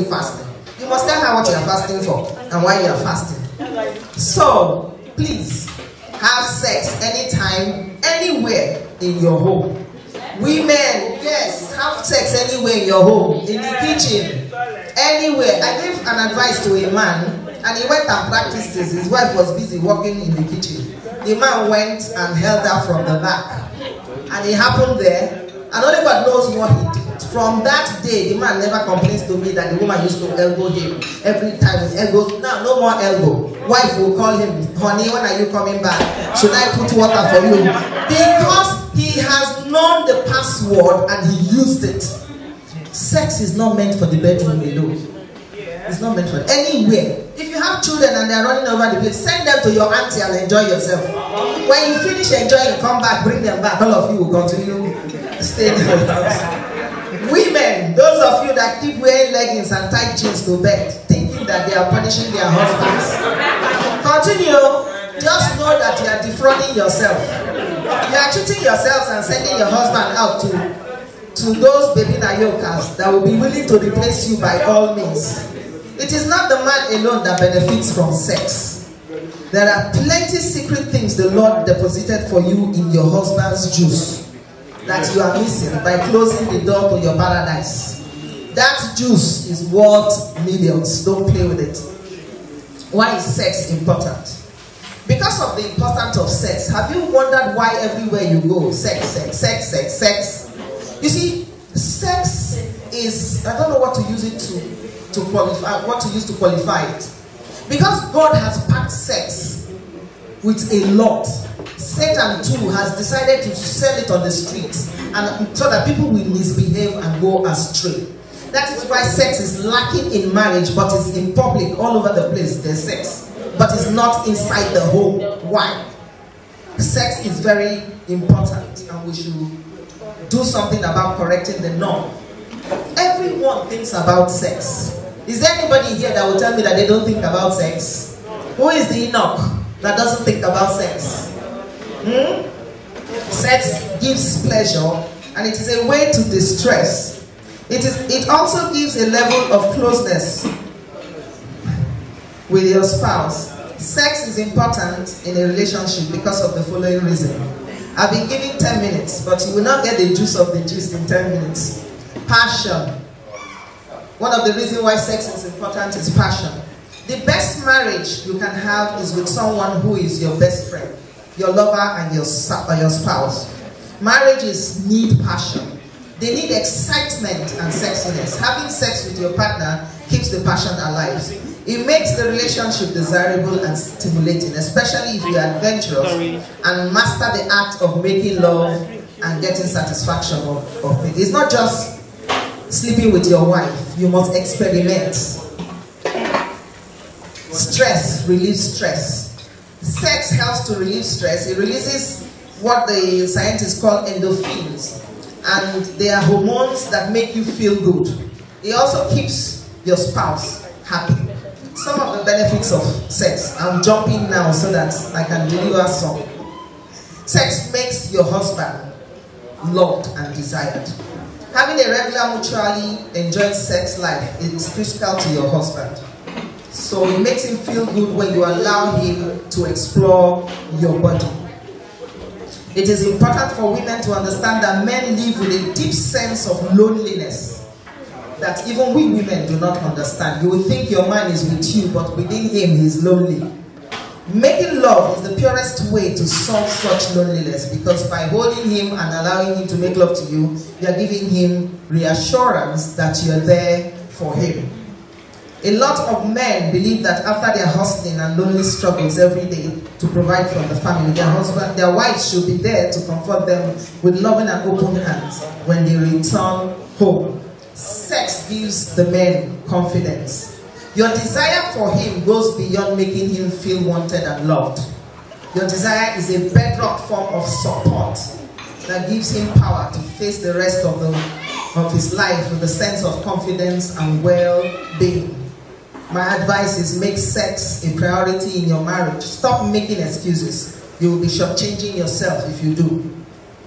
fasting. You must tell her what you are fasting for and why you are fasting. So, please, have sex anytime, anywhere in your home. Women, yes, have sex anywhere in your home, in the kitchen, anywhere. I gave an advice to a man, and he went and practiced this. His wife was busy working in the kitchen. The man went and held her from the back, and it happened there, and only God knows what he did. From that day, the man never complains to me that the woman used to elbow him every time. He elbows. Now, no more elbow. Wife will call him, honey, when are you coming back? Should I put water for you? Because he has known the password and he used it. Sex is not meant for the bedroom alone. It's not meant for anywhere. If you have children and they're running over the place, send them to your auntie and enjoy yourself. When you finish enjoying, come back, bring them back. All of you will continue staying in the house. Women, those of you that keep wearing leggings and tight jeans to bed, thinking that they are punishing their husbands, continue. Just know that you are defrauding yourself. You are cheating yourselves and sending your husband out to those baby nayokas that will be willing to replace you by all means. It is not the man alone that benefits from sex. There are plenty secret things the Lord deposited for you in your husband's juice that you are missing by closing the door to your paradise. That juice is worth millions. Don't play with it. Why is sex important? Because of the importance of sex. Have you wondered why everywhere you go, sex, sex, sex, sex, sex? You see, sex is, I don't know what to use it to qualify, what to use to qualify it. Because God has packed sex with a lot. Satan too has decided to sell it on the streets, and so that people will misbehave and go astray. That is why sex is lacking in marriage, but it's in public all over the place. There's sex, but it's not inside the home. Why? Sex is very important, and we should do something about correcting the norm. Everyone thinks about sex. Is there anybody here that will tell me that they don't think about sex? Who is the Enoch that doesn't think about sex? Sex gives pleasure, and it is a way to distress. It also gives a level of closeness with your spouse. Sex is important in a relationship because of the following reason. I've been giving 10 minutes, but you will not get the juice of the juice in 10 minutes. Passion. One of the reasons why sex is important is passion. The best marriage you can have is with someone who is your best friend, your lover, and your spouse. Marriages need passion. They need excitement and sexiness. Having sex with your partner keeps the passion alive. It makes the relationship desirable and stimulating, especially if you are adventurous and master the act of making love and getting satisfaction of it. It's not just sleeping with your wife. You must experiment. Stress relieves stress. Sex helps to relieve stress. It releases what the scientists call endorphins, and they are hormones that make you feel good. It also keeps your spouse happy. Some of the benefits of sex. I'm jumping now so that I can deliver some. Sex makes your husband loved and desired. Having a regular, mutually enjoyed sex life is critical to your husband. So it makes him feel good when you allow him to explore your body. It is important for women to understand that men live with a deep sense of loneliness that even we women do not understand. You will think your man is with you, but within him he is lonely. Making love is the purest way to solve such loneliness, because by holding him and allowing him to make love to you, you are giving him reassurance that you are there for him. A lot of men believe that after their hustling and lonely struggles every day to provide for the family, their wives should be there to comfort them with loving and open hands when they return home. Sex gives the men confidence. Your desire for him goes beyond making him feel wanted and loved. Your desire is a bedrock form of support that gives him power to face the rest of his life with a sense of confidence and well-being. My advice is make sex a priority in your marriage. Stop making excuses. You will be shortchanging yourself if you do.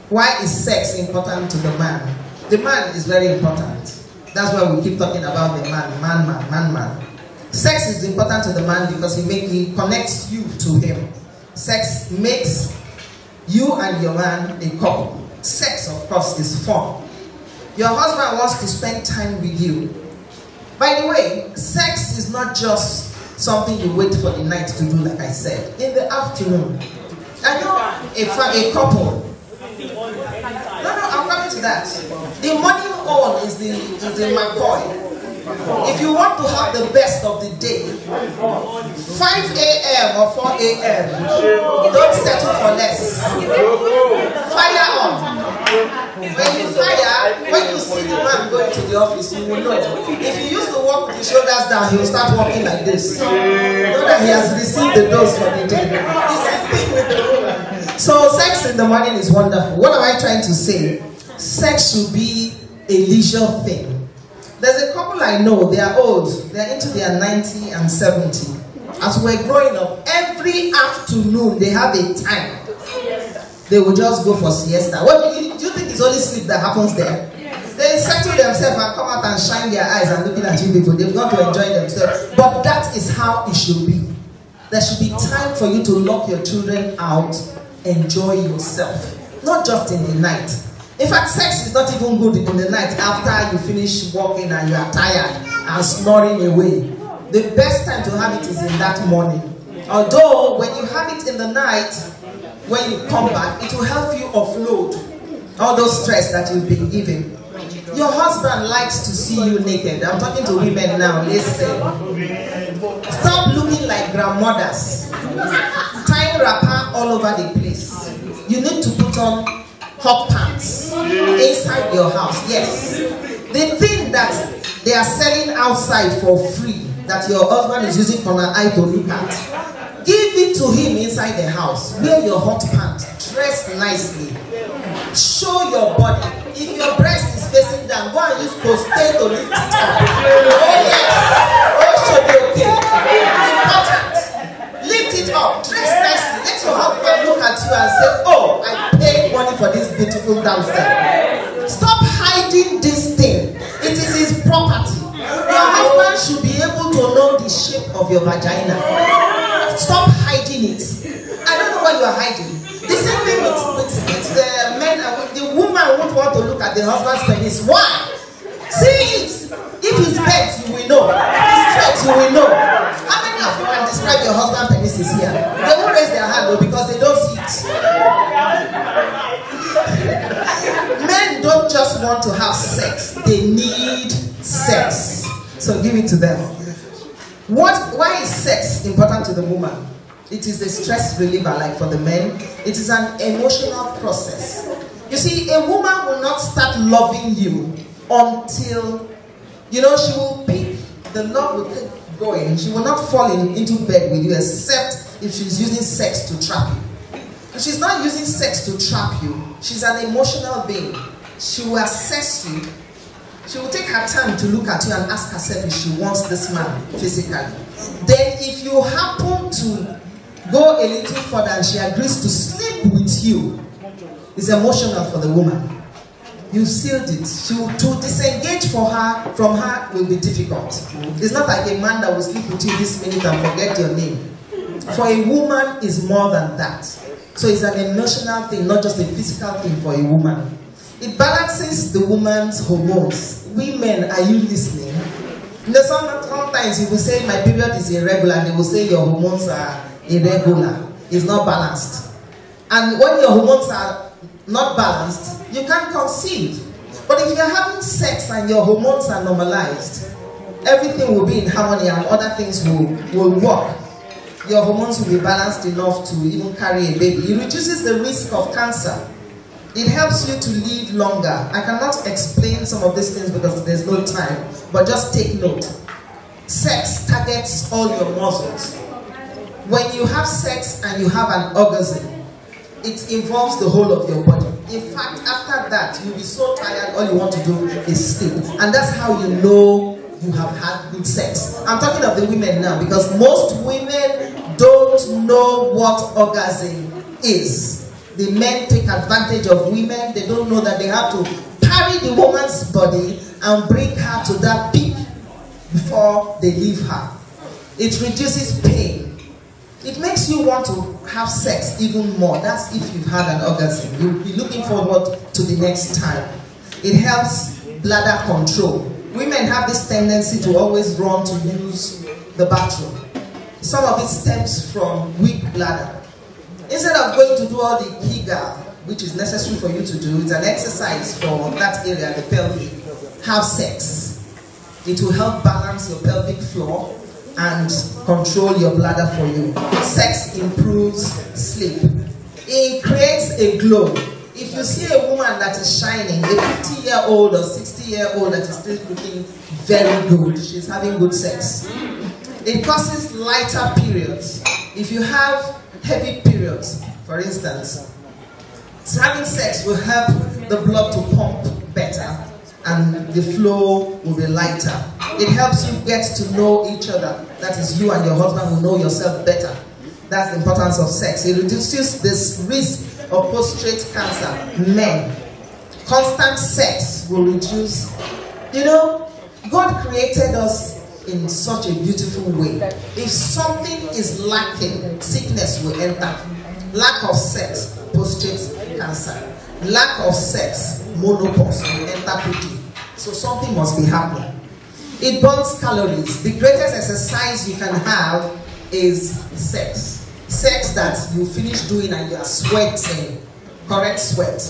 Why is sex important to the man? The man is very important. That's why we keep talking about the man. Sex is important to the man because it connects you to him. Sex makes you and your man a couple. Sex, of course, is fun. Your husband wants to spend time with you. By the way, sex is not just something you wait for the night to do, like I said. In the afternoon. I know a couple. No, I'm coming to that. The morning on is the McCoy. If you want to have the best of the day, 5 a.m. or 4 a.m., don't settle for less. Fire on. When you see the man going to the office, you will know. If you used to walk with his shoulders down, he will start walking like this. Know that he has received the dose for the day. So sex in the morning is wonderful. What am I trying to say? Sex should be a leisure thing. There's a couple I know, they are old. They are into their 90 and 70. As we're growing up, every afternoon they have a time. They will just go for siesta. What do you think it's only sleep that happens there? They settle themselves and come out and shine their eyes and looking at you people. They've got to enjoy themselves. But that is how it should be. There should be time for you to lock your children out, enjoy yourself. Not just in the night. In fact, sex is not even good in the night after you finish working and you are tired and snoring away. The best time to have it is in that morning. Although, when you have it in the night, when you come back, it will help you offload all those stress that you've been given. Your husband likes to see you naked. I'm talking to women now. Listen. Stop looking like grandmothers. Tying wrapper all over the place. You need to put on hot pants inside your house. Yes. The thing that they are selling outside for free, that your husband is using for an eye to look at, give it to him inside the house. Wear your hot pants. Dress nicely. Show your body. If your breast is facing down, go and use stay to lift it up. Oh yes. Oh, should be okay. Important. Lift it up. Dress nicely. Let your husband look at you and say, oh, I paid money for this beautiful downstairs. Stop hiding this thing. It is his property. Your husband should be able to know the shape of your vagina. Stop hiding it. I don't know what you are hiding. The same thing with the men. The woman won't want to look at the husband's penis. Why? See it. If it's bent, you will know. If it's straight, you will know. How many of you can describe your husband's penis is here? They won't raise their hand though because they don't see it. Men don't just want to have sex. They need sex. So give it to them. Why is sex important to the woman? It is a stress reliever, like for the men. It is an emotional process. You see, a woman will not start loving you until, she will pick, the love will keep going. She will not fall into bed with you except if she's using sex to trap you. If she's not using sex to trap you, she's an emotional being. She will assess you. She will take her time to look at you and ask herself if she wants this man physically. Then if you happen to go a little further and she agrees to sleep with you, it's emotional for the woman. You've sealed it. To disengage from her will be difficult. It's not like a man that will sleep with you this minute and forget your name. For a woman, it's more than that. So it's an emotional thing, not just a physical thing for a woman. It balances the woman's hormones. Women, are you listening? Sometimes you will say my period is irregular, and they will say your hormones are irregular. It's not balanced. And when your hormones are not balanced, you can't conceive. But if you're having sex and your hormones are normalized, everything will be in harmony and other things will work. Your hormones will be balanced enough to even carry a baby. It reduces the risk of cancer. It helps you to live longer. I cannot explain some of these things because there's no time, but just take note. Sex targets all your muscles. When you have sex and you have an orgasm, it involves the whole of your body. In fact, after that, you'll be so tired, all you want to do is sleep. And that's how you know you have had good sex. I'm talking of the women now because most women don't know what orgasm is. The men take advantage of women. They don't know that they have to carry the woman's body and bring her to that peak before they leave her. It reduces pain. It makes you want to have sex even more. That's if you've had an orgasm. You'll be looking forward to the next time. It helps bladder control. Women have this tendency to always run to use the bathroom. Some of it stems from weak bladder. Instead of going to do all the Kegel, which is necessary for you to do, it's an exercise for that area, the pelvic. Have sex. It will help balance your pelvic floor and control your bladder for you. Sex improves sleep. It creates a glow. If you see a woman that is shining, a 50-year-old or 60-year-old that is still looking very good, she's having good sex. It causes lighter periods. If you have heavy periods, for instance, having sex will help the blood to pump better and the flow will be lighter. It helps you get to know each other. That is, you and your husband will know yourself better. That's the importance of sex. It reduces this risk of prostate cancer. Men, constant sex will reduce. You know, God created us in such a beautiful way. If something is lacking, sickness will enter. Lack of sex, prostate cancer. Lack of sex, menopause will enter quickly. So something must be happening. It burns calories. The greatest exercise you can have is sex. Sex that you finish doing and you are sweating. Correct sweat.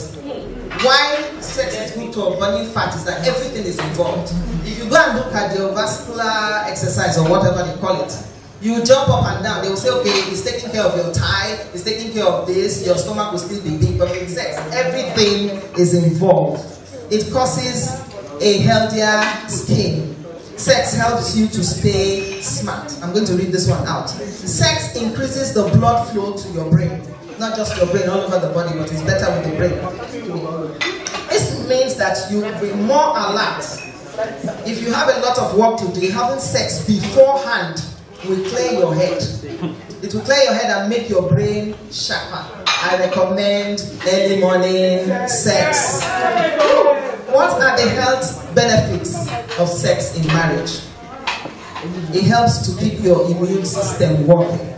Why sex is good to burning fat is that everything is involved. If you go and do cardiovascular exercise or whatever they call it, you jump up and down. They will say, okay, it's taking care of your thigh, it's taking care of this, your stomach will still be big. But in sex, everything is involved. It causes a healthier skin. Sex helps you to stay smart. I'm going to read this one out. Sex increases the blood flow to your brain. Not just your brain, all over the body, but it's better with the brain. This means that you will be more alert. If you have a lot of work to do, having sex beforehand will clear your head. It will clear your head and make your brain sharper. I recommend early morning sex. What are the health benefits of sex in marriage? It helps to keep your immune system working.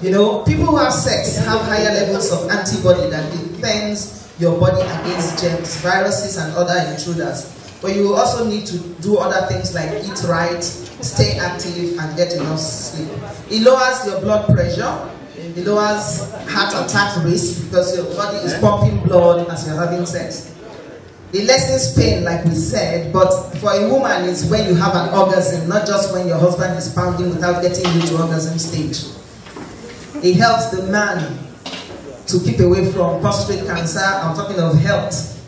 You know, people who have sex have higher levels of antibody that defends your body against germs, viruses, and other intruders. But you will also need to do other things like eat right, stay active, and get enough sleep. It lowers your blood pressure. It lowers heart attack risk because your body is pumping blood as you're having sex. It lessens pain, like we said, but for a woman, it's when you have an orgasm, not just when your husband is pounding without getting you to orgasm stage. It helps the man to keep away from prostate cancer. I'm talking of health.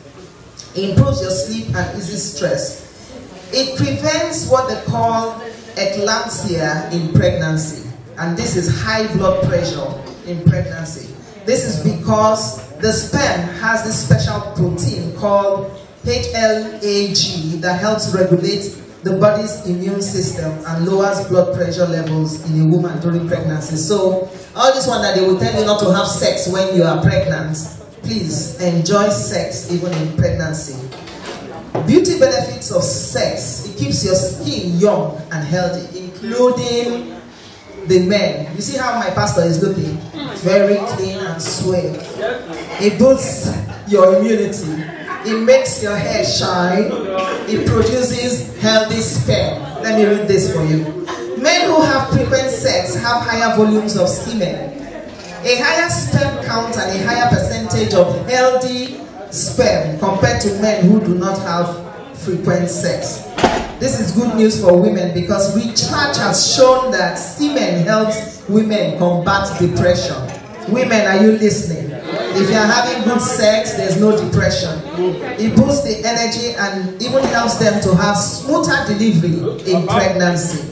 It improves your sleep and eases stress. It prevents what they call eclampsia in pregnancy. And this is high blood pressure in pregnancy. This is because the sperm has this special protein called HLA-G that helps regulate the body's immune system and lowers blood pressure levels in a woman during pregnancy. So, all this one that they will tell you not to have sex when you are pregnant, please enjoy sex even in pregnancy. Beauty benefits of sex: it keeps your skin young and healthy, including the men. You see how my pastor is looking? Very clean and swell. It boosts your immunity. It makes your hair shine. It produces healthy sperm. Let me read this for you. Men who have frequent sex have higher volumes of semen, a higher sperm count, and a higher percentage of healthy sperm compared to men who do not have frequent sex. This is good news for women because research has shown that semen helps women combat depression. Women, are you listening? If you are having good sex, there's no depression. It boosts the energy and even helps them to have smoother delivery in pregnancy.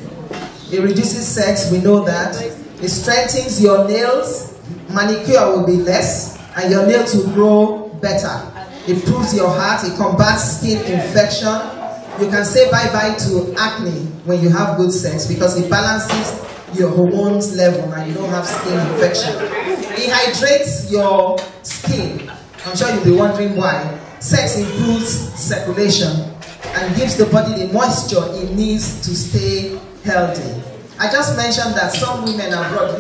It reduces sex, we know that. It strengthens your nails. Manicure will be less and your nails will grow better. It improves your heart. It combats skin infection. You can say bye-bye to acne when you have good sex because it balances your hormones level and you don't have skin infection. It hydrates your skin. I'm sure you'll be wondering why. Sex improves circulation. and gives the body the moisture it needs to stay healthy. I just mentioned that some women abroad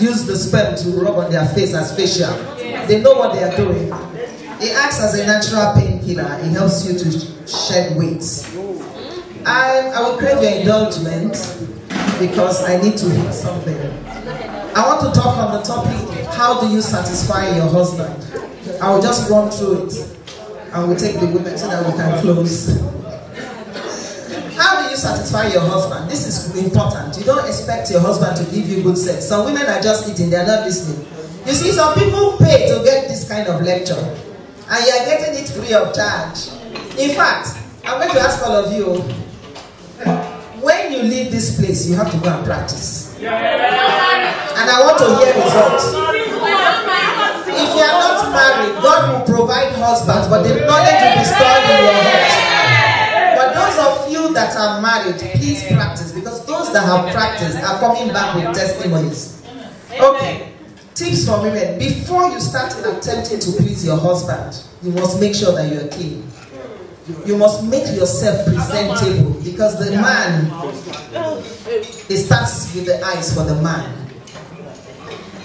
use the sperm to rub on their face as facial. They know what they are doing. It acts as a natural painkiller. It helps you to shed weight. I will crave your indulgence because I need to hit something. I want to talk on the topic, how do you satisfy your husband? I will just run through it. I will take the women so that we can close. How do you satisfy your husband? This is important. You don't expect your husband to give you good sex. Some women are just eating, they are not listening. You see, some people pay to get this kind of lecture, and you are getting it free of charge. In fact, I'm going to ask all of you, when you leave this place, you have to go and practice. And I want to hear results. If you are not married, God will provide husbands, but the knowledge will be stored in your heart. But those of you that are married, please practice, because those that have practiced are coming back with testimonies. Okay, tips for women. Before you start attempting to please your husband, you must make sure that you are clean. You must make yourself presentable, because the man, it starts with the eyes for the man.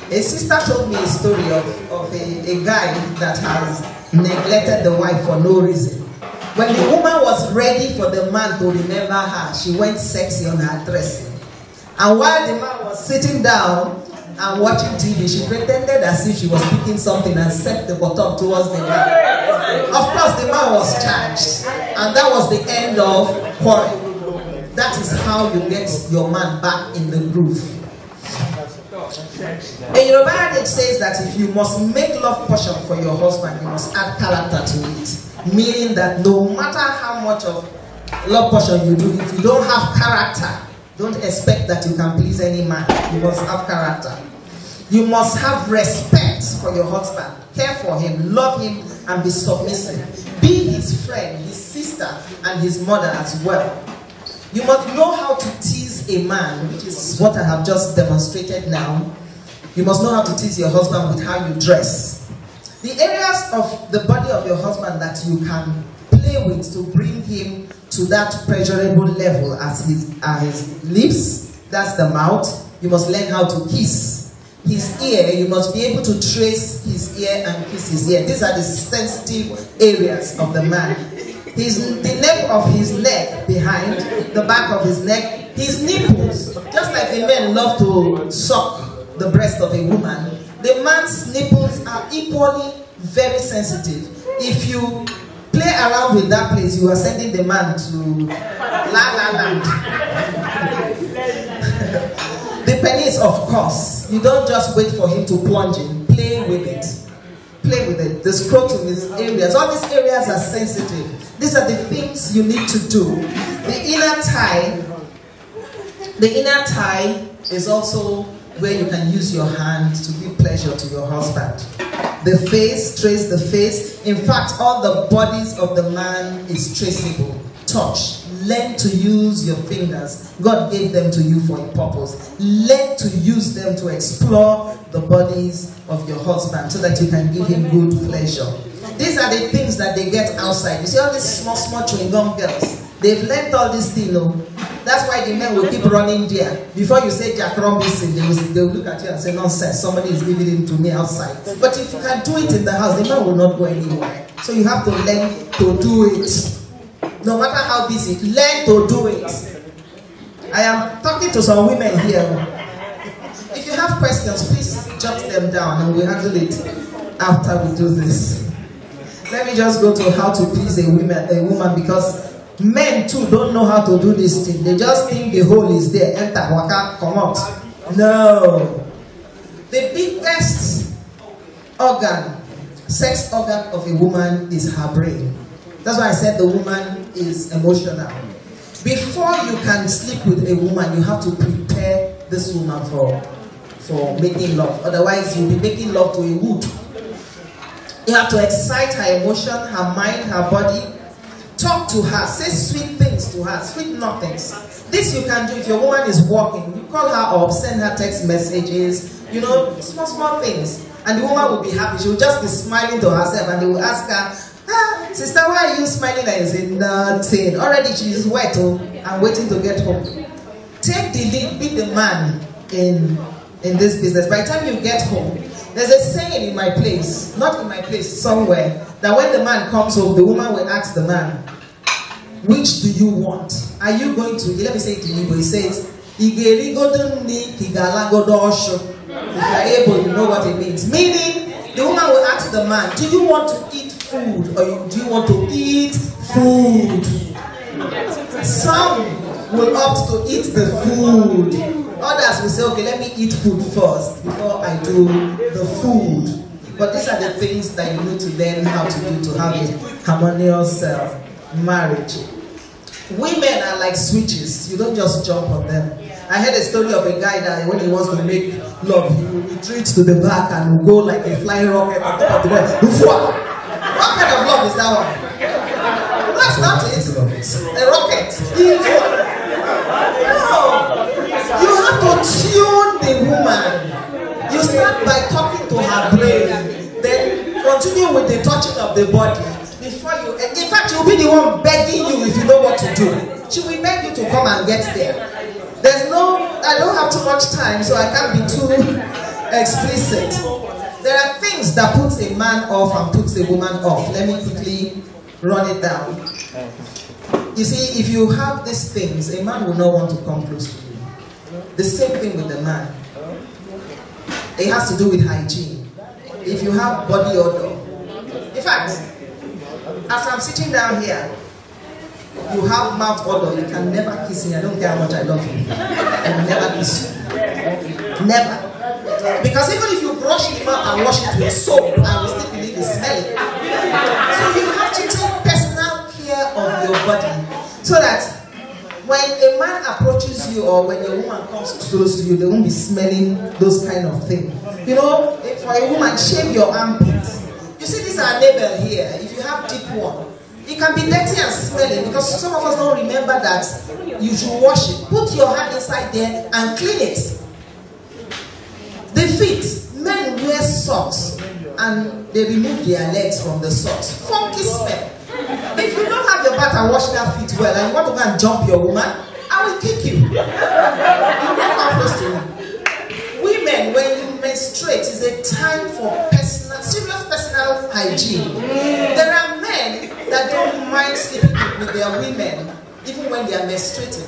A sister told me a story of a guy that has neglected the wife for no reason. When the woman was ready for the man to remember her, she went sexy on her dressing. And while the man was sitting down and watching TV, she pretended as if she was picking something and set the bottom towards the man. Of course, the man was charged. And that was the end of quarrel. That is how you get your man back in the groove. In Yoruba adage says that if you must make love portion for your husband, you must add character to it. Meaning that no matter how much of love portion you do, if you don't have character, don't expect that you can please any man. You must have character. You must have respect for your husband. Care for him, love him, and be submissive. Be his friend, his sister, and his mother as well. You must know how to tease a man, which is what I have just demonstrated now. You must know how to tease your husband with how you dress. The areas of the body of your husband that you can play with to bring him to that pleasurable level as his lips, that's the mouth. You must learn how to kiss. His ear, you must be able to trace his ear and kiss his ear. These are the sensitive areas of the man. The nape of his neck behind, the back of his neck, his nipples. Just like the men love to suck the breast of a woman, the man's nipples are equally very sensitive. If you play around with that place, you are sending the man to La La Land. The penis, of course. You don't just wait for him to plunge in. Play with it. Play with it. The scrotum is areas. All these areas are sensitive. These are the things you need to do. The inner thigh is also where you can use your hand to give pleasure to your husband. The face, trace the face. In fact, all the bodies of the man is traceable. Touch. Learn to use your fingers. God gave them to you for a purpose. Learn to use them to explore the bodies of your husband so that you can give him good pleasure. These are the things that they get outside. You see all these small chewing gum girls. They've learned all these things. That's why the men will keep running there. Before you say Jack Robinson, they will look at you and say, nonsense, somebody is giving it to me outside. But if you can do it in the house, the man will not go anywhere. So you have to learn to do it. No matter how busy, learn to do it. I am talking to some women here. If you have questions, please jot them down and we'll handle it after we do this. Let me just go to how to please a woman, because men too don't know how to do this thing. They just think the hole is there, enter, waka, come out. No. The biggest organ, sex organ of a woman is her brain. That's why I said the woman is emotional. Before you can sleep with a woman, you have to prepare this woman for making love. Otherwise, you'll be making love to a wood. You have to excite her emotion, her mind, her body. Talk to her. Say sweet things to her. Sweet nothings. This you can do if your woman is walking. You call her up, send her text messages. You know, small things. And the woman will be happy. She will just be smiling to herself and they will ask her, Sister, why are you smiling? I say nothing. Already she is wet. I'm waiting to get home. Take the lead, be the man in this business. By the time you get home, there's a saying in my place, not in my place, somewhere, that when the man comes home, the woman will ask the man, which do you want? Are you going to, let me say it in Igbo, he says, if you are able, you know what it means. Meaning, the woman will ask the man, do you want to eat food or do you want to eat food? Some will opt to eat the food. Others will say, okay, let me eat food first before I do the food. But these are the things that you need to learn how to do to have a harmonious marriage. Women are like switches. You don't just jump on them. I heard a story of a guy that when he wants to make love, he will retreat to the back and will go like a flying rocket on top of the bed. What kind of love is that one? That's not it. A rocket. No. You have to tune the woman. You start by talking to her brain, then continue with the touching of the body. Before you, in fact, you'll be the one begging you if you know what to do. She will beg you to come and get there. I don't have too much time, so I can't be too explicit. There are things that puts a man off and puts a woman off. Let me quickly run it down. You see, if you have these things, a man will not want to come close to you. The same thing with the man. It has to do with hygiene. If you have body odor. In fact, as I'm sitting down here, you have mouth odor, you can never kiss me. I don't care how much I love you. I will never kiss you. Never. Because even if you brush your mouth and wash it with soap, I will still believe it's smelling. So you have to take personal care of your body. So that when a man approaches you or when your woman comes close to you, they won't be smelling those kind of things. You know, for a woman, shave your armpits. You see, this is our navel here. If you have deep one, it can be dirty and smelling because some of us don't remember that you should wash it. Put your hand inside there and clean it. The feet, men wear socks and they remove their legs from the socks. Funky smell. If you don't have your bath and wash their feet well and you want to go and jump your woman, I will kick you. You can't come close to me. Women, when you menstruate, is a time for serious personal hygiene. There are men that don't mind sleeping with their women, even when they are menstruating.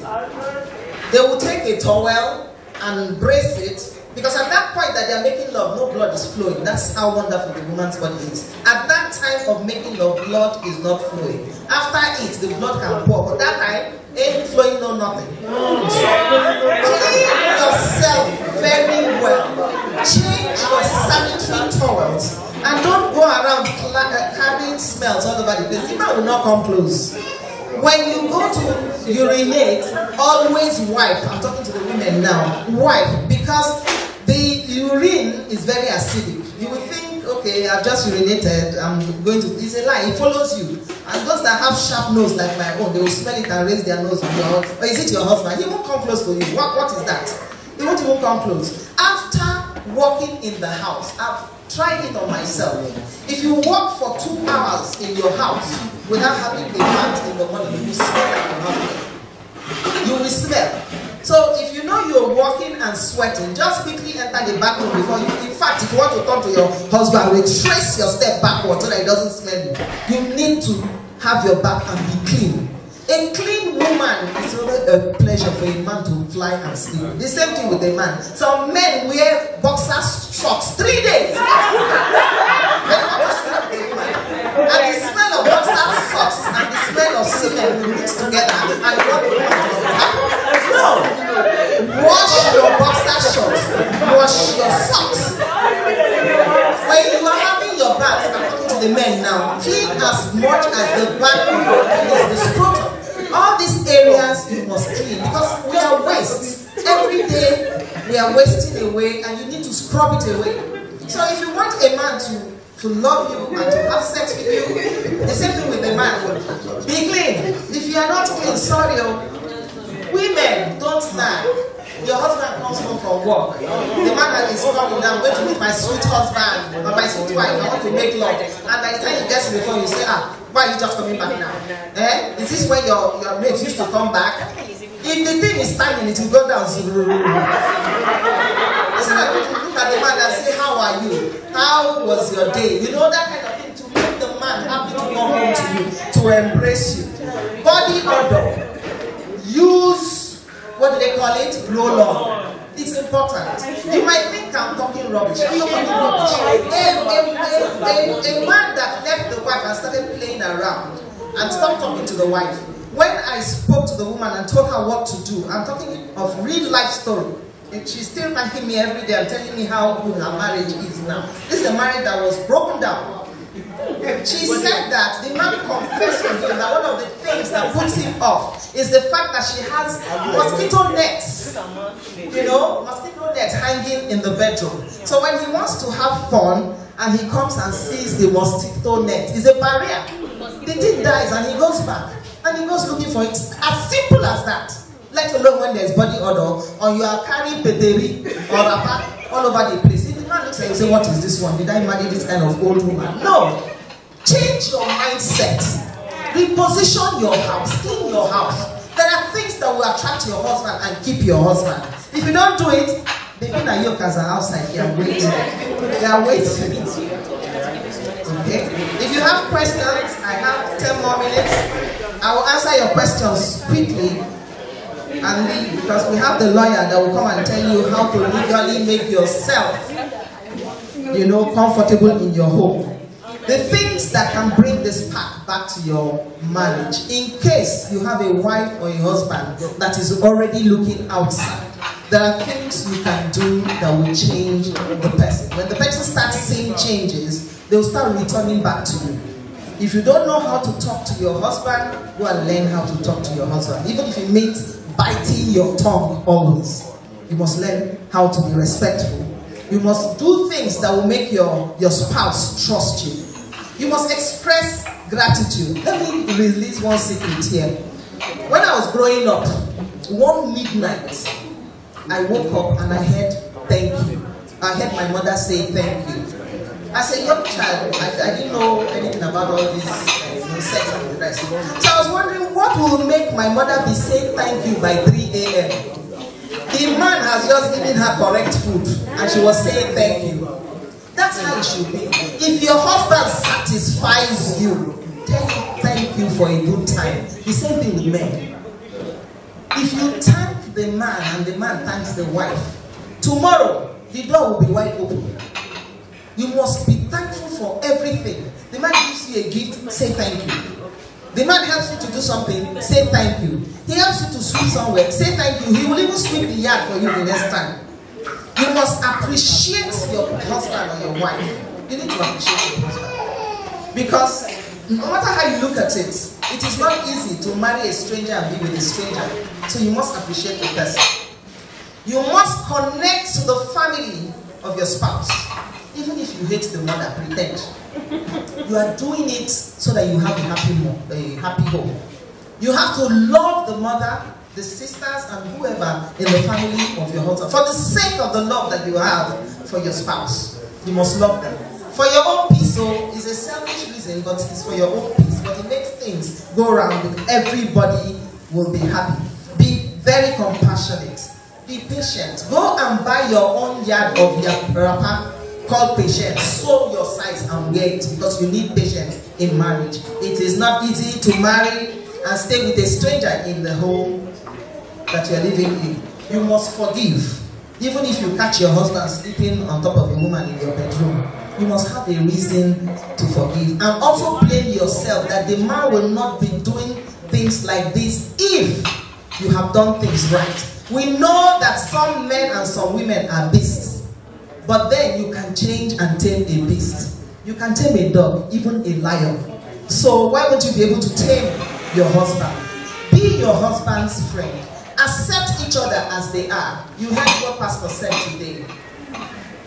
They will take a towel and brace it, because at that point that they are making love, no blood is flowing. That's how wonderful the woman's body is. At that time of making love, blood is not flowing. After it, the blood can pour, but that time, ain't flowing, no nothing. So, clean yourself very well. Change your sanitary towels. And don't go around carrying smells all over the place. The man will not come close. When you go to urinate, always wipe. I'm talking to the women now. Wipe, because the urine is very acidic. You will think, okay, I've just urinated, I'm going to, it's a lie, it follows you. And those that have sharp nose like my own, they will smell it and raise their nose with your husband. Or is it your husband? He won't come close to you. What is that? He won't even come close. After walking in the house, I've tried it on myself. If you walk for 2 hours in your house without having a bath in the morning, you will smell like your husband. You will smell. So if you know you're walking and sweating, just quickly enter the bathroom before you. In fact, if you want to talk to your husband, retrace your step backward so that it doesn't smell you. You need to have your bath and be clean. A clean woman is always a pleasure for a man to fly and sleep. The same thing with a man. Some men wear boxer shorts 3 days. And the smell of boxer socks and the smell of semen will mix together and what will happen? No! Wash your boxer shorts. Wash your socks. When you are having your bath, I'm talking to the men now, clean as much as the back of your head is the scrotum. All these areas you must clean because we are waste. Every day we are wasting away and you need to scrub it away. So if you want a man to love you and to have sex with you, the same thing with a man. Be clean. If you are not clean, sorry. Women, don't lie. Your husband comes home from work. The man is coming now, I'm going to meet my sweet husband or my sweet wife. I want to make love. And by the time he gets to the phone, you say, why are you just coming back now? Is this when your mate used to come back? If the thing is standing, it will go down. Instead of look at the man and say, how are you? How was your day? You know, that kind of thing to make the man happy to come home to you, to embrace you. Body odor. Use, what do they call it? Roll-on. It's important. You might think I'm talking rubbish. I'm not talking rubbish. A man that left the wife and started playing around and stopped talking to the wife. When I spoke to the woman and told her what to do, I'm talking of real life story. She's still thanking me every day and telling me how good her marriage is now. This is a marriage that was broken down. She said that the man confessed to him that one of the things that puts him off is the fact that she has mosquito nets. You know, mosquito nets hanging in the bedroom. So when he wants to have fun and he comes and sees the mosquito net, it's a barrier. The thing dies and he goes back. And he goes looking for it. As simple as that. Let alone when there's body odor or you are carrying peteri or rapa all over the place. If the man looks at you and say, what is this one? Did I marry this kind of old woman? No. Change your mindset. Reposition your house. Clean your house. There are things that will attract your husband and keep your husband. If you don't do it, the Bina yokas are outside. They are waiting. They are waiting. Okay? If you have questions, I have 10 more minutes. I will answer your questions quickly and leave, because we have the lawyer that will come and tell you how to legally make yourself, you know, comfortable in your home. The things that can bring this spark back to your marriage, in case you have a wife or a husband that is already looking outside, there are things you can do that will change the person. When the person starts seeing changes, they'll start returning back to you. If you don't know how to talk to your husband, go and learn how to talk to your husband. Even if you meet biting your tongue always, you must learn how to be respectful. You must do things that will make your spouse trust you. You must express gratitude. Let me release one secret here. When I was growing up, one midnight, I woke up and I heard thank you. I heard my mother say thank you. As a young child, I didn't know anything about all this sex and the rest. So I was wondering what will make my mother be saying thank you by 3 a.m. The man has just given her correct food and she was saying thank you. That's how it should be. If your husband satisfies you, tell him thank you for a good time. The same thing with men. If you thank the man and the man thanks the wife, tomorrow the door will be wide open. You must be thankful for everything. The man gives you a gift, say thank you. The man helps you to do something, say thank you. He helps you to sweep somewhere, say thank you. He will even sweep the yard for you the next time. You must appreciate your husband or your wife. You need to appreciate your husband. Because no matter how you look at it, it is not easy to marry a stranger and be with a stranger. So you must appreciate the person. You must connect to the family of your spouse. Even if you hate the mother, pretend. You are doing it so that you have a happy home. You have to love the mother, the sisters, and whoever in the family of your husband. For the sake of the love that you have for your spouse, you must love them. For your own peace, so it's a selfish reason, but it's for your own peace. But it makes things go around with everybody will be happy. Be very compassionate. Be patient. Go and buy your own yard of your wrapper called patience. Sew your size and wear it, because you need patience in marriage. It is not easy to marry and stay with a stranger in the home that you are living in. You must forgive. Even if you catch your husband sleeping on top of a woman in your bedroom, you must have a reason to forgive. And also blame yourself that the man will not be doing things like this if you have done things right. We know that some men and some women are beasts. But then you can change and tame a beast. You can tame a dog, even a lion. So why won't you be able to tame your husband? Be your husband's friend. Accept each other as they are. You heard what Pastor said today.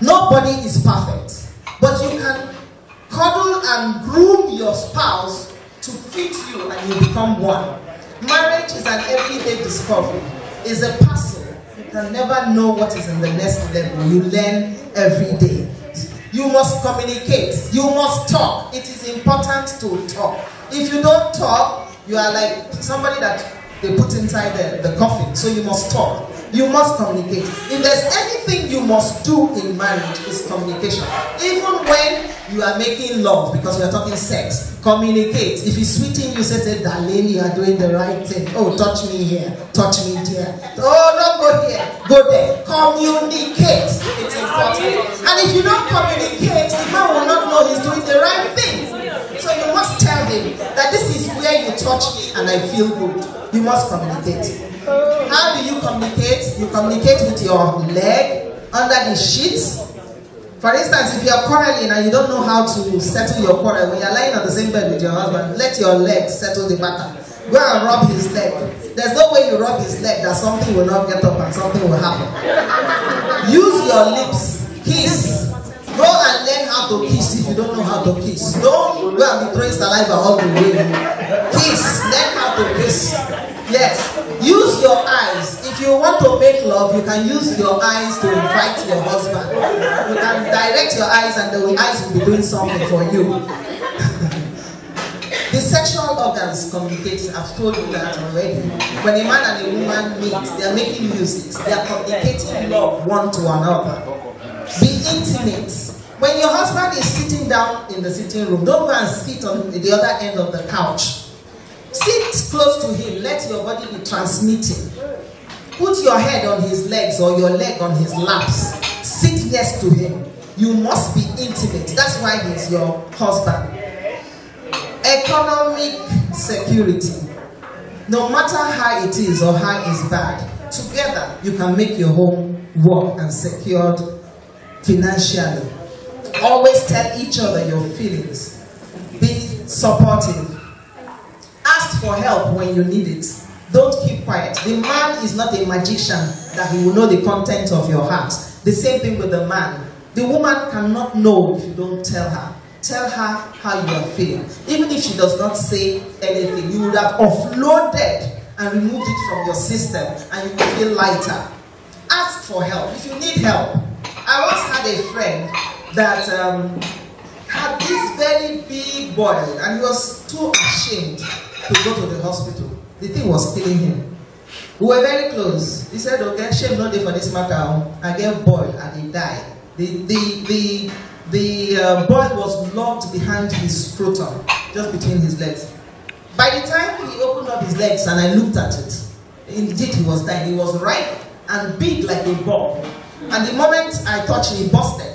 Nobody is perfect. But you can cuddle and groom your spouse to fit you and you become one. Marriage is an everyday discovery. It's a puzzle. You can never know what is in the next level. You learn every day. You must communicate. You must talk. It is important to talk. If you don't talk, you are like somebody that they put inside the coffin. So you must talk. You must communicate. If there's anything you must do in marriage, it's communication. Even when you are making love, because we are talking sex, communicate. If he's sweeting you, say, darling, you are doing the right thing. Oh, touch me here, touch me there. Oh, don't go here, go there. Communicate. It's important. And if you don't communicate, the man will not know he's doing the right thing. So you must tell him that this is where you touch me and I feel good. You must communicate. How do you communicate? You communicate with your leg under the sheets. For instance, if you are quarreling and you don't know how to settle your quarrel, when you are lying on the same bed with your husband, let your leg settle the matter. Go and rub his leg. There's no way you rub his leg that something will not get up and something will happen. Use your lips. Kiss. Go and learn how to kiss if you don't know how to kiss. Don't go and be throwing saliva all the way. Kiss. Learn how to kiss. Yes. Use your eyes. If you want to make love, you can use your eyes to invite your husband. You can direct your eyes and the eyes will be doing something for you. The sexual organs communicate. I've told you that already. When a man and a woman meet, they are making music. They are communicating love one to another. Be intimate. When your husband is sitting down in the sitting room, don't go and sit on the other end of the couch. Sit close to him. Let your body be transmitting. Put your head on his legs or your leg on his laps. Sit next to him. You must be intimate. That's why he's your husband. Economic security. No matter how it is or how it's bad, together you can make your home work and secured financially. Always tell each other your feelings. Be supportive. Ask for help when you need it. Don't keep quiet. The man is not a magician that he will know the content of your heart. The same thing with the man. The woman cannot know if you don't tell her. Tell her how you are feeling. Even if she does not say anything, you would have offloaded and removed it from your system and you will feel lighter. Ask for help. If you need help. I once had a friend that had this very big boil and he was too ashamed to go to the hospital. The thing was killing him. We were very close. He said, okay, shame no day for this matter. I get boil and he died. The boil was locked behind his scrotum, just between his legs. By the time he opened up his legs and I looked at it, indeed he was dying. He was ripe and big like a ball. And the moment I touched him, he busted.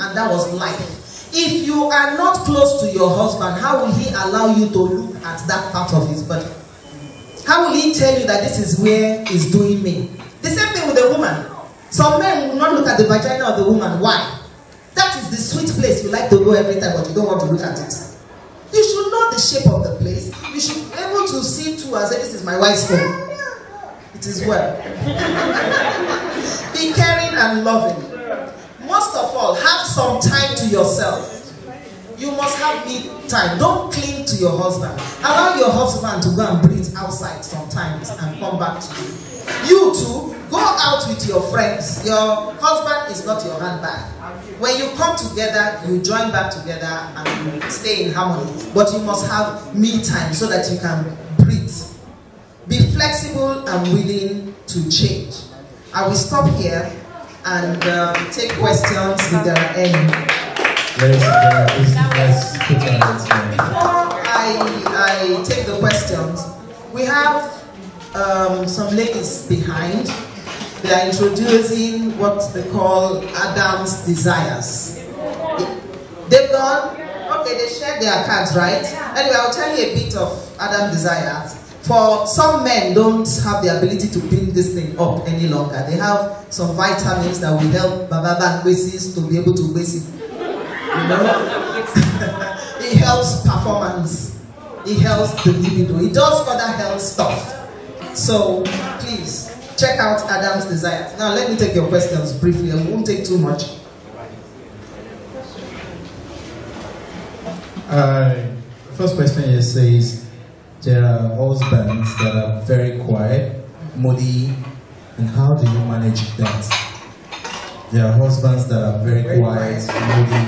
And that was life. If you are not close to your husband, how will he allow you to look at that part of his body? How will he tell you that this is where he's doing me? The same thing with a woman. Some men will not look at the vagina of the woman. Why? That is the sweet place you like to go every time, but you don't want to look at it. You should know the shape of the place. You should be able to see too and say, this is my wife's home. It is well. Be caring and loving. Most of all, have some time to yourself. You must have me time. Don't cling to your husband. Allow your husband to go and breathe outside sometimes and come back to you. You too, go out with your friends. Your husband is not your handbag. When you come together, you join back together and you stay in harmony. But you must have me time so that you can breathe. Be flexible and willing to change. I will stop here and take questions if there are any. Before I take the questions, we have some ladies behind. They are introducing what they call Adam's Desires. They've gone, okay, they shared their cards, right? Anyway, I'll tell you a bit of Adam's Desires. For some men don't have the ability to build this thing up any longer. They have some vitamins that will help Baba and Basis to be able to basic. You know? It helps performance. It helps the libido. It does other health stuff. So please check out Adam's Desires. Now let me take your questions briefly. I won't take too much. First question here says, there are husbands that are very quiet, moody, And how do you manage that? There are husbands that are very quiet, moody.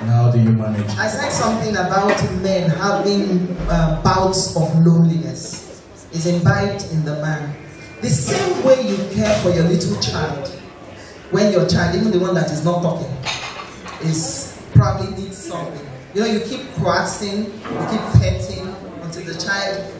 And how do you manage? I said something about men having bouts of loneliness. Is imbibed in the man. The same way you care for your little child, when your child, even the one that is not talking, is probably needs something. You know, you keep coaxing, you keep petting until the child,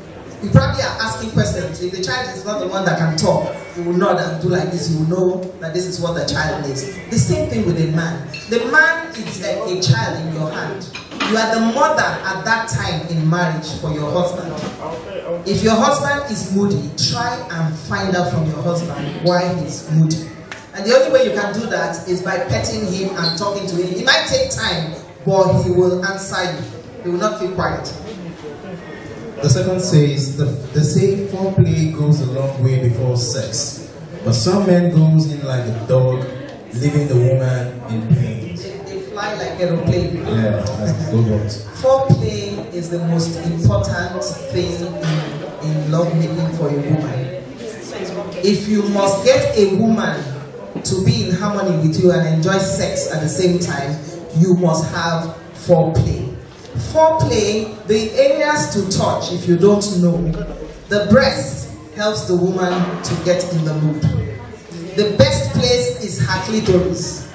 you probably are asking questions. If the child is not the one that can talk, you will nod and do like this, you will know that this is what the child needs. The same thing with a man. The man is a child in your hand. You are the mother at that time in marriage for your husband. If your husband is moody, try and find out from your husband why he's moody. And the only way you can do that is by petting him and talking to him. It might take time, but he will answer you. He will not keep quiet. The second says, they say foreplay goes a long way before sex. But some men goes in like a dog, leaving the woman in pain. They fly like aeroplane. Yeah, like robots. Foreplay is the most important thing in lovemaking for a woman. If you must get a woman to be in harmony with you and enjoy sex at the same time, you must have foreplay. Foreplay, the areas to touch, if you don't know, the breast helps the woman to get in the mood. The best place is her clitoris.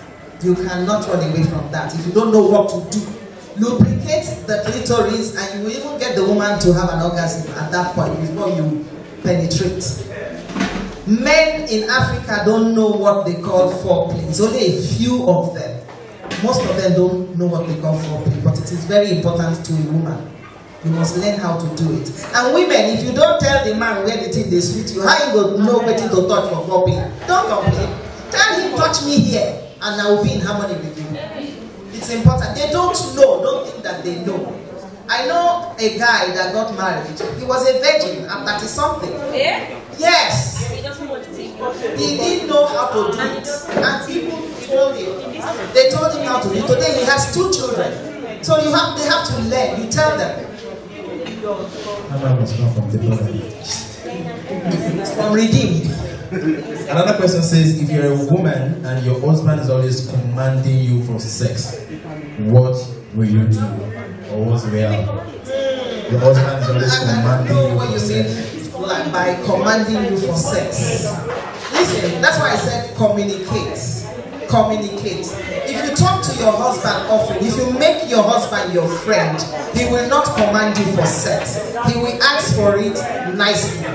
You cannot run away from that. If you don't know what to do, lubricate the clitoris and you will even get the woman to have an orgasm at that point before you penetrate. Men in Africa don't know what they call foreplay. It's only a few of them. Most of them don't know what they call foreplay, but it is very important to a woman. You must learn how to do it. And women, if you don't tell the man where the thing they sweet you, how you will know where to touch for foreplay? Don't complain. Tell him, touch me here, and I will be in harmony with you. It's important. They don't know. Don't think that they know. I know a guy that got married. He was a virgin at 30-something. Yeah? Yes. He didn't know how to do it. And people told him. They told him how to do it. Today he has 2 children. So they have to learn. You tell them. From Redeemed. Another person says, if you're a woman and your husband is always commanding you for sex, what will you do? Or what's real? Your husband is always commanding you for sex. Like by commanding you for sex. Listen, that's why I said communicate. Communicate. If you talk to your husband often, if you make your husband your friend, he will not command you for sex. He will ask for it nicely.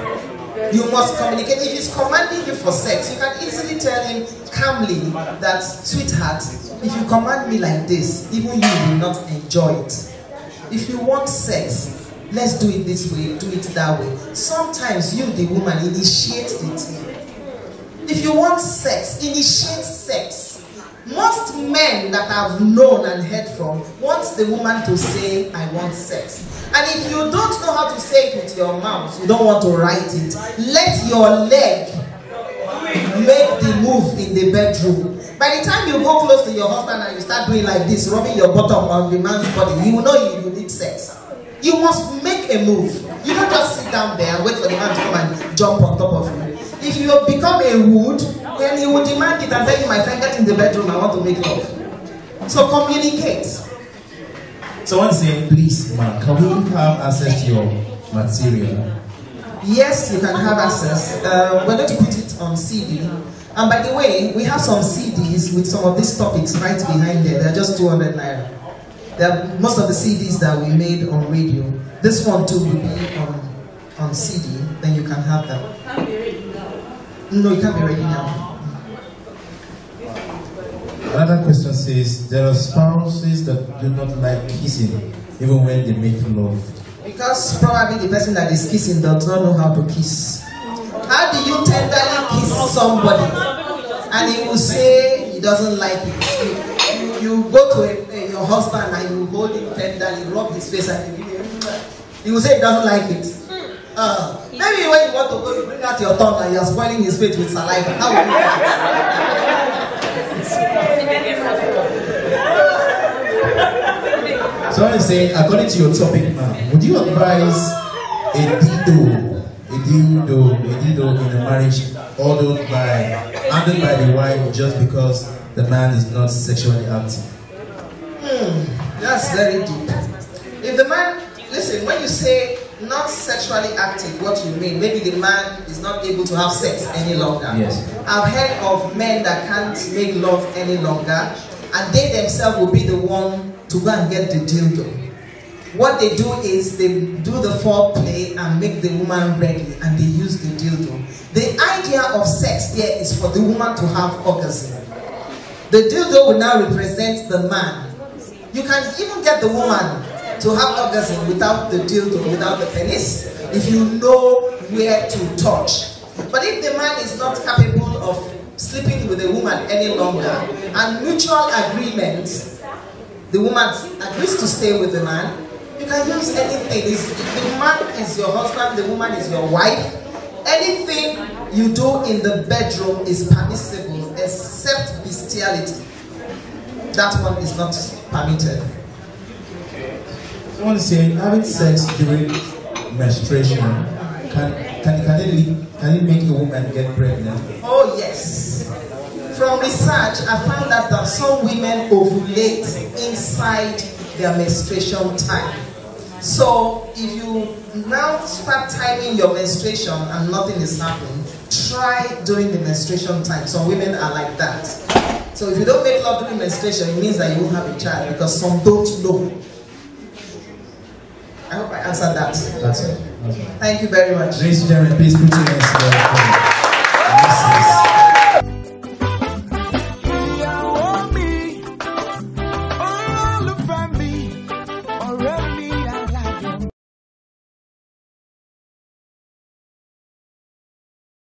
You must communicate. If he's commanding you for sex, you can easily tell him calmly that, sweetheart, if you command me like this, even you will not enjoy it. If you want sex, let's do it this way, do it that way. Sometimes you, the woman, initiate the thing. If you want sex, initiate sex. Most men that I've known and heard from want the woman to say, I want sex. And if you don't know how to say it with your mouth, you don't want to write it, let your leg make the move in the bedroom. By the time you go close to your husband and you start doing like this, rubbing your bottom on the man's body, you will know you need sex. You must make a move. You don't just sit down there and wait for the man to come and jump on top of you. If you have become a wood, then he will demand it and tell you, my friend, get in the bedroom, I want to make love. So communicate. Someone saying, please, man, can we have access to your material? Yes, you can have access. We're going to put it on CD. And by the way, we have some CDs with some of these topics right behind there. They're just 200 naira. They're most of the CDs that we made on radio. This one too will be on CD. Then you can have them. No, you can't be ready now. Another question says, there are spouses that do not like kissing, even when they make love. Because probably the person that is kissing does not know how to kiss. How do you tenderly kiss somebody and he will say he doesn't like it? You go to your husband and you hold him tenderly, rub his face and he will say he doesn't like it. Maybe when you want to go, you bring out your tongue and you're spoiling his face with saliva. How will you do? So I'm saying, according to your topic now, would you advise a dildo in a marriage handled by the wife just because the man is not sexually active. That's very deep. If the man, listen, when you say not sexually active, what you mean? Maybe the man is not able to have sex any longer. Yes. I've heard of men that can't make love any longer, and they themselves will be the one to go and get the dildo. What they do is they do the foreplay and make the woman ready, and they use the dildo. The idea of sex here is for the woman to have orgasm. The dildo will now represent the man. You can even get the woman to have orgasm without the dildo, without the penis, if you know where to touch. But if the man is not capable of sleeping with the woman any longer, and mutual agreement, the woman agrees to stay with the man, you can use anything. If the man is your husband, the woman is your wife, anything you do in the bedroom is permissible except bestiality. That one is not permitted. I want to say, having sex during menstruation, can it make a woman get pregnant? Oh yes. From research, I found that some women ovulate inside their menstruation time. So if you now start timing your menstruation and nothing is happening, try during the menstruation time. Some women are like that. So if you don't make love during menstruation, it means that you won't have a child, because some don't know. I hope I answered that. That's it. Thank you very much. Ladies and gentlemen, please put your hands together.